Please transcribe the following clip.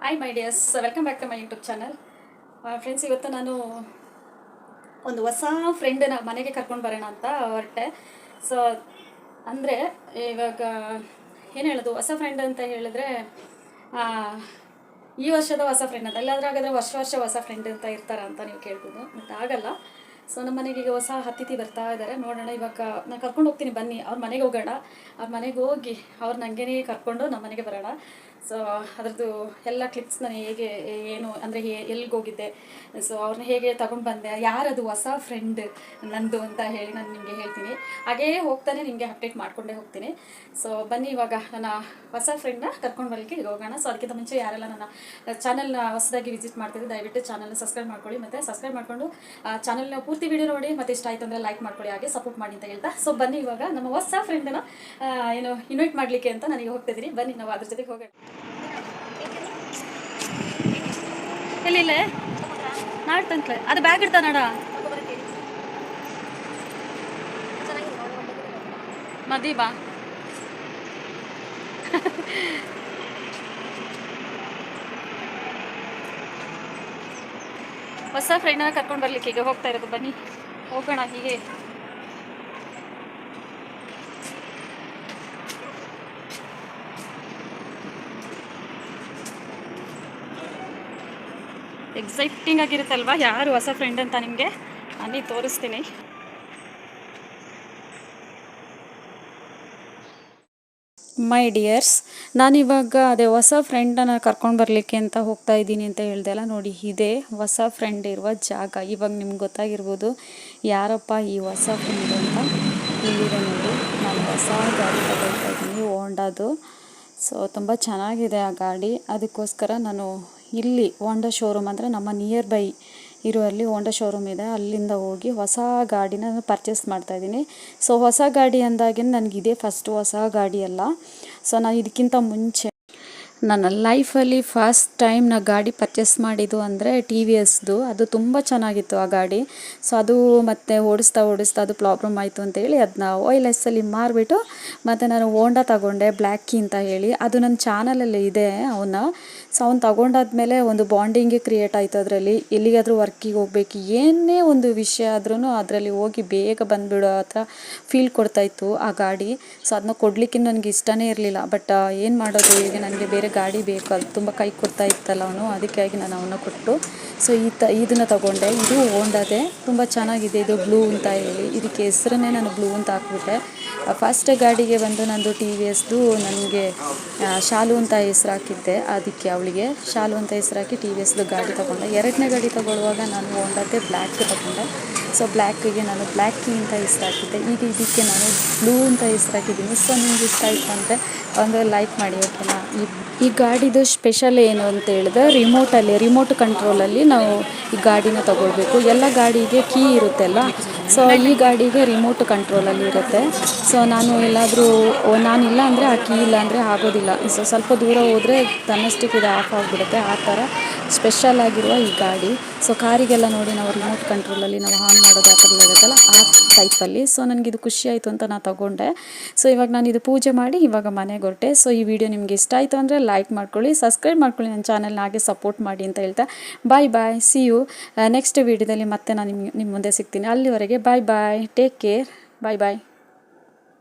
Hi my dears, welcome back to my YouTube channel. Friends, ಇವತ್ತು ನಾನು ಒಂದು ಹೊಸ ಫ್ರೆಂಡನ್ನ ಮನೆಗೆ ಕರ್ಕೊಂಡು ಬರೋಣ ಅಂತ ಹೊರಟೆ. ಸೊ ಅಂದರೆ ಇವಾಗ ಏನು ಹೇಳೋದು, ಹೊಸ ಫ್ರೆಂಡ್ ಅಂತ ಹೇಳಿದ್ರೆ ಈ ವರ್ಷದ ಹೊಸ ಫ್ರೆಂಡ್ ಅಂತ ಎಲ್ಲಾದ್ರೂ ಹಾಗಾದರೆ ವರ್ಷ ಹೊಸ ಫ್ರೆಂಡ್ ಅಂತ ಇರ್ತಾರ ಅಂತ ನೀವು ಕೇಳ್ಬೋದು. ಬಟ್ ಆಗಲ್ಲ. ಸೊ ನಮ್ಮ ಮನೆಗೆ ಈಗ ಹೊಸ ಅತಿಥಿ ಬರ್ತಾ ಇದ್ದಾರೆ. ನೋಡೋಣ, ಇವಾಗ ನಾನು ಕರ್ಕೊಂಡು ಹೋಗ್ತೀನಿ, ಬನ್ನಿ ಅವ್ರ ಮನೆಗೆ ಹೋಗೋಣ. ಅವ್ರ ಮನೆಗೆ ಹೋಗಿ ಅವ್ರು ನನಗೇ ಕರ್ಕೊಂಡು ನಮ್ಮ ಮನೆಗೆ ಬರೋಣ. ಸೊ ಅದರದ್ದು ಎಲ್ಲ ಕ್ಲಿಪ್ಸ್ ನಾನು ಹೇಗೆ ಏನು ಅಂದರೆ ಎಲ್ಲಿಗೆ ಹೋಗಿದ್ದೆ, ಸೊ ಅವ್ರನ್ನ ಹೇಗೆ ತಗೊಂಡು ಬಂದೆ, ಯಾರದು ಹೊಸ ಫ್ರೆಂಡ್ ನಂದು ಅಂತ ಹೇಳಿ ನಾನು ನಿಮಗೆ ಹೇಳ್ತೀನಿ. ಹಾಗೇ ಹೋಗ್ತಾನೆ ನಿಮಗೆ ಅಪ್ಡೇಟ್ ಮಾಡಿಕೊಂಡೇ ಹೋಗ್ತೀನಿ. ಸೊ ಬನ್ನಿ, ಇವಾಗ ನನ್ನ ಹೊಸ ಫ್ರೆಂಡ್ನ ಕರ್ಕೊಂಡು ಬರಲಿಕ್ಕೆ ಈಗ ಹೋಗೋಣ. ಸೊ ಅದಕ್ಕಿಂತ ಮುಂಚೆ ಯಾರೆಲ್ಲ ನನ್ನ ಚಾನಲ್ನ ಹೊಸದಾಗಿ ವಿಸಿಟ್ ಮಾಡ್ತಿದ್ದೆ, ದಯವಿಟ್ಟು ಚಾನಲ್ನ ಸಬ್ಸ್ಕ್ರೈಬ್ ಮಾಡ್ಕೊಳ್ಳಿ. ಮತ್ತು ಸಬ್ಸ್ಕ್ರೈಬ್ ಮಾಡಿಕೊಂಡು ಚಾನಲ್ನ ಪೂರ್ತಿ ವಿಡಿಯೋ ನೋಡಿ, ಮತ್ತು ಇಷ್ಟ ಆಯಿತು ಅಂದರೆ ಲೈಕ್ ಮಾಡ್ಕೊಳ್ಳಿ, ಹಾಗೆ ಸಪೋರ್ಟ್ ಮಾಡಿ ಅಂತ ಹೇಳ್ತಾ. ಸೊ ಬನ್ನಿ, ಇವಾಗ ನಮ್ಮ ಹೊಸ ಫ್ರೆಂಡನ್ನ ಏನು ಇನ್ವೈಟ್ ಮಾಡಲಿಕ್ಕೆ ಅಂತ ನನಗೆ ಹೋಗ್ತಿದ್ದೀನಿ. ಬನ್ನಿ, ನಾವು ಅದ್ರ ಜೊತೆಗೆ ಹೋಗೋಣ. ಎಲ್ಲಿಲ್ಲ ನಾಡ್ತಂಕ್ಲೆ ಅದು ಬ್ಯಾಗ್ ಇಡ್ತಾ ನಾಡ ಮದಿ ಬಾ. ಹೊಸ ಫ್ರೆಂಡನ್ನ ಕರ್ಕೊಂಡು ಬರ್ಲಿಕ್ಕೆ ಈಗ ಹೋಗ್ತಾ ಇರೋದು. ಬನ್ನಿ ಹೋಗೋಣ ಹೀಗೆ. ಎಕ್ಸೈಟಿಂಗ್ ಆಗಿರುತ್ತಲ್ವ, ಯಾರು ಹೊಸ ಫ್ರೆಂಡ್ ಅಂತ ನಿಮಗೆ ನಾನು ತೋರಿಸ್ತೀನಿ. ಮೈ ಡಿಯರ್ಸ್, ನಾನಿವಾಗ ಅದೇ ಹೊಸ ಫ್ರೆಂಡನ್ನು ಕರ್ಕೊಂಡು ಬರಲಿಕ್ಕೆ ಅಂತ ಹೋಗ್ತಾ ಇದ್ದೀನಿ ಅಂತ ಹೇಳ್ದೆ ಅಲ್ಲ, ನೋಡಿ ಇದೇ ಹೊಸ ಫ್ರೆಂಡ್ ಇರುವ ಜಾಗ. ಇವಾಗ ನಿಮ್ಗೆ ಗೊತ್ತಾಗಿರ್ಬೋದು ಯಾರಪ್ಪ ಈ ಹೊಸ ಫ್ರೆಂಡ್ ಅಂತ. ಇಲ್ಲಿದೆ ನೋಡಿ, ನಾನು ಹೊಸ ಗಾಡಿ ತಗೊಳ್ತಾ ಇದ್ದೀನಿ, ಹೋಂಡಾದು. ಸೊ ತುಂಬ ಚೆನ್ನಾಗಿದೆ ಆ ಗಾಡಿ. ಅದಕ್ಕೋಸ್ಕರ ನಾನು ಇಲ್ಲಿ ಹೋಂಡಾ ಶೋರೂಮ್ ಅಂದರೆ ನಮ್ಮ ನಿಯರ್ ಬೈ ಇರುವಲ್ಲಿ ಹೋಂಡಾ ಶೋರೂಮ್ ಇದೆ, ಅಲ್ಲಿಂದ ಹೋಗಿ ಹೊಸ ಗಾಡಿನ ಪರ್ಚೇಸ್ ಮಾಡ್ತಾಯಿದ್ದೀನಿ. ಸೊ ಹೊಸ ಗಾಡಿ ಅಂದಾಗೆ ನನಗಿದೆ ಫಸ್ಟು ಹೊಸ ಗಾಡಿ ಅಲ್ಲ. ಸೊ ನಾನು ಇದಕ್ಕಿಂತ ಮುಂಚೆ ನನ್ನ ಲೈಫಲ್ಲಿ ಫಸ್ಟ್ ಟೈಮ್ ನಾ ಗಾಡಿ ಪರ್ಚೇಸ್ ಮಾಡಿದ್ದು ಅಂದರೆ ಟಿ ವಿ ಎಸ್ದು. ಅದು ತುಂಬ ಚೆನ್ನಾಗಿತ್ತು ಆ ಗಾಡಿ. ಸೊ ಅದು ಮತ್ತೆ ಓಡಿಸ್ತಾ ಅದು ಪ್ರಾಬ್ಲಮ್ ಆಯಿತು ಅಂತೇಳಿ ಅದನ್ನ OLSಲ್ಲಿ ಮಾರಿಬಿಟ್ಟು ಮತ್ತು ನಾನು ಹೋಂಡಾ ತಗೊಂಡೆ, ಬ್ಲ್ಯಾಕ್ ಕೀ ಅಂತ ಹೇಳಿ. ಅದು ನನ್ನ ಚಾನಲಲ್ಲಿ ಇದೆ ಅವನ್ನ. ಸೊ ಅವ್ನು ತಗೊಂಡಾದ್ಮೇಲೆ ಒಂದು ಬಾಂಡಿಂಗೇ ಕ್ರಿಯೇಟ್ ಆಯಿತು ಅದರಲ್ಲಿ. ಎಲ್ಲಿಗಾದರೂ ವರ್ಕಿಗೆ ಹೋಗ್ಬೇಕು, ಏನೇ ಒಂದು ವಿಷಯ ಆದ್ರೂ ಅದರಲ್ಲಿ ಹೋಗಿ ಬೇಗ ಬಂದುಬಿಡೋ ಆ ಥರ ಫೀಲ್ ಕೊಡ್ತಾಯಿತ್ತು ಆ ಗಾಡಿ. ಸೊ ಅದನ್ನ ಕೊಡಲಿಕ್ಕೆ ನನಗೆ ಇಷ್ಟನೇ ಇರಲಿಲ್ಲ. ಬಟ್ ಏನು ಮಾಡೋದು, ಈಗ ನನಗೆ ಬೇರೆ ಗಾಡಿ ಬೇಕು, ಅದು ತುಂಬ ಕೈ ಕೊಡ್ತಾ ಇತ್ತಲ್ಲ ಅವನು, ಅದಕ್ಕಾಗಿ ನಾನು ಅವನ್ನ ಕೊಟ್ಟು ಸೊ ಇದನ್ನು ತಗೊಂಡೆ. ಇದು ಹೋಂಡಾದೆ, ತುಂಬ ಚೆನ್ನಾಗಿದೆ. ಇದು ಬ್ಲೂ ಅಂತ ಹೇಳಿ, ಇದಕ್ಕೆ ಹೆಸರನ್ನೇ ನಾನು ಬ್ಲೂ ಅಂತ ಹಾಕ್ಬಿಟ್ಟೆ. ಫಸ್ಟ್ ಗಾಡಿಗೆ ಬಂದು ನಂದು ಟಿ ವಿ ಎಸ್ದು ನನಗೆ ಶಾಲು ಅಂತ ಹೆಸ್ರು ಹಾಕಿದ್ದೆ, ಅದಕ್ಕೆ ಅವಳಿಗೆ ಶಾಲು ಅಂತ ಹೆಸ್ರು ಹಾಕಿ ಟಿ ವಿ ಎಸ್ದು ಗಾಡಿ ತೊಗೊಂಡೆ. ಎರಡನೇ ಗಾಡಿ ತೊಗೊಳ್ಳುವಾಗ ನಾನು ಹೋಂಡಾದೆ ಬ್ಲ್ಯಾಕ್ ತೊಗೊಂಡೆ. ಸೊ ಬ್ಲ್ಯಾಕಿಗೆ ನಾನು ಬ್ಲ್ಯಾಕ್ ಕೀ ಅಂತ ಹೆಸ್ರು ಹಾಕಿದ್ದೆ. ಈಗ ಇದಕ್ಕೆ ನಾನು ಬ್ಲೂ ಅಂತ ಹೆಸ್ರು ಹಾಕಿದ್ದೀನಿ. ಸೊ ನಿಮ್ಗೆ ಇಷ್ಟ ಆಯಿತು ಅಂದರೆ ಒಂದು ಲೈಕ್ ಮಾಡಿ, ಓಕೆನಾ. ಈ ಗಾಡಿದು ಸ್ಪೆಷಲ್ ಏನು ಅಂತ ಹೇಳಿದ್ರೆ ರಿಮೋಟ್ ಕಂಟ್ರೋಲಲ್ಲಿ ನಾವು ಈ ಗಾಡಿನ ತೊಗೊಳ್ಬೇಕು. ಎಲ್ಲ ಗಾಡಿಗೆ ಕೀ ಇರುತ್ತಲ್ಲ, ಸೊ ಈ ಗಾಡಿಗೆ ರಿಮೋಟ್ ಕಂಟ್ರೋಲಲ್ಲಿ ಇರುತ್ತೆ. ಸೊ ನಾನು ಎಲ್ಲಾದರೂ ನಾನಿಲ್ಲ ಅಂದರೆ ಆ ಕೀ ಇಲ್ಲ ಅಂದರೆ ಆಗೋದಿಲ್ಲ. ಸೊ ಸ್ವಲ್ಪ ದೂರ ಹೋದರೆ ತನ್ನಷ್ಟಕ್ಕೆ ಇದು ಆಫ್ ಆಗಿಬಿಡುತ್ತೆ. ಆ ಥರ ಸ್ಪೆಷಲ್ ಆಗಿರುವ ಈ ಗಾಡಿ. ಸೊ ಕಾರಿಗೆಲ್ಲ ನೋಡಿ ನಾವು ರಿಮೋಟ್ ಕಂಟ್ರೋಲಲ್ಲಿ ನಾವು ಆನ್ ಮಾಡೋದು ಆ ಥರ ಇರುತ್ತಲ್ಲ, ಆ ಟೈಪಲ್ಲಿ. ಸೊ ನನಗಿದು ಖುಷಿ ಆಯಿತು ಅಂತ ನಾನು ತಗೊಂಡೆ. ಸೊ ಇವಾಗ ನಾನು ಇದು ಪೂಜೆ ಮಾಡಿ ಇವಾಗ ಮನೆಗೆ ಹೊರಟೆ. ಸೊ ಈ ವಿಡಿಯೋ ನಿಮಗೆ ಇಷ್ಟ ಆಯಿತು ಅಂದರೆ ಲೈಕ್ ಮಾಡ್ಕೊಳ್ಳಿ, ಸಬ್ಸ್ಕ್ರೈಬ್ ಮಾಡ್ಕೊಳ್ಳಿ, ನನ್ನ ಚಾನಲ್ನ ಹಾಗೆ ಸಪೋರ್ಟ್ ಮಾಡಿ ಅಂತ ಹೇಳ್ತಾ ಬಾಯ್. ಸಿ ಯು ನೆಕ್ಸ್ಟ್ ವಿಡಿಯೋದಲ್ಲಿ ಮತ್ತೆ ನಾನು ನಿಮ್ಮ ಮುಂದೆ ಸಿಗ್ತೀನಿ. ಅಲ್ಲಿವರೆಗೆ ಬಾಯ್, ಟೇಕ್ ಕೇರ್, ಬಾಯ್.